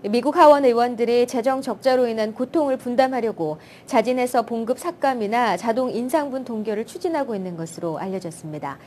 미국 하원 의원들이 재정 적자로 인한 고통을 분담하려고 자진해서 봉급 삭감이나 자동 인상분 동결을 추진하고 있는 것으로 알려졌습니다.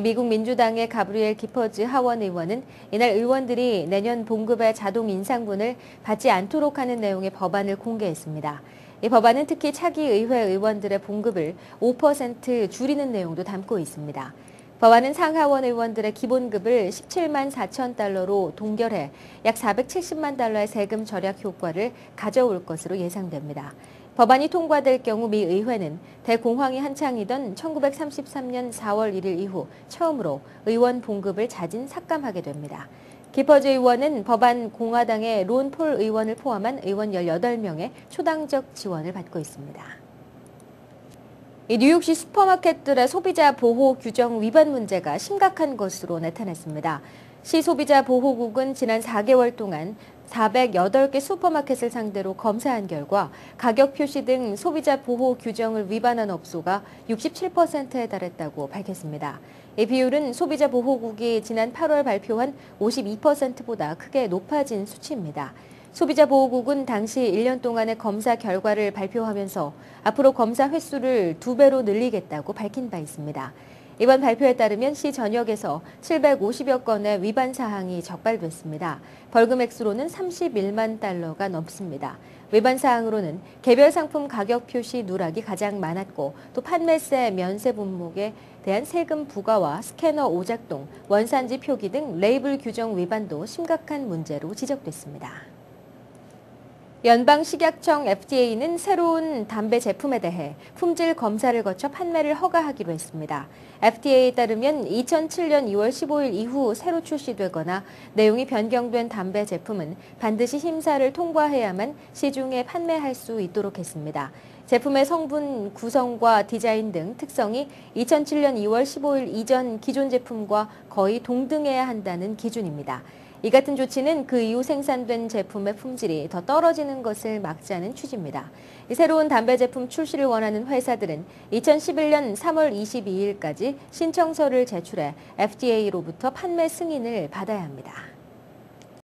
미국 민주당의 가브리엘 기퍼즈 하원 의원은 이날 의원들이 내년 봉급의 자동 인상분을 받지 않도록 하는 내용의 법안을 공개했습니다. 이 법안은 특히 차기 의회 의원들의 봉급을 5% 줄이는 내용도 담고 있습니다. 법안은 상하원 의원들의 기본급을 17만 4천 달러로 동결해 약 470만 달러의 세금 절약 효과를 가져올 것으로 예상됩니다. 법안이 통과될 경우 미 의회는 대공황이 한창이던 1933년 4월 1일 이후 처음으로 의원 봉급을 자진 삭감하게 됩니다. 기퍼즈 의원은 법안 공화당의 론 폴 의원을 포함한 의원 18명의 초당적 지원을 받고 있습니다. 뉴욕시 슈퍼마켓들의 소비자 보호 규정 위반 문제가 심각한 것으로 나타났습니다. 시 소비자 보호국은 지난 4개월 동안 408개 슈퍼마켓을 상대로 검사한 결과 가격 표시 등 소비자 보호 규정을 위반한 업소가 67%에 달했다고 밝혔습니다. 이 비율은 소비자 보호국이 지난 8월 발표한 52%보다 크게 높아진 수치입니다. 소비자보호국은 당시 1년 동안의 검사 결과를 발표하면서 앞으로 검사 횟수를 2배로 늘리겠다고 밝힌 바 있습니다. 이번 발표에 따르면 시 전역에서 750여 건의 위반 사항이 적발됐습니다. 벌금 액수로는 31만 달러가 넘습니다. 위반 사항으로는 개별 상품 가격 표시 누락이 가장 많았고 또 판매세 면세 분목에 대한 세금 부과와 스캐너 오작동, 원산지 표기 등 레이블 규정 위반도 심각한 문제로 지적됐습니다. 연방식약청 FDA는 새로운 담배 제품에 대해 품질 검사를 거쳐 판매를 허가하기로 했습니다. FDA에 따르면 2007년 2월 15일 이후 새로 출시되거나 내용이 변경된 담배 제품은 반드시 심사를 통과해야만 시중에 판매할 수 있도록 했습니다. 제품의 성분 구성과 디자인 등 특성이 2007년 2월 15일 이전 기존 제품과 거의 동등해야 한다는 기준입니다. 이 같은 조치는 그 이후 생산된 제품의 품질이 더 떨어지는 것을 막자는 취지입니다. 새로운 담배 제품 출시를 원하는 회사들은 2011년 3월 22일까지 신청서를 제출해 FDA로부터 판매 승인을 받아야 합니다.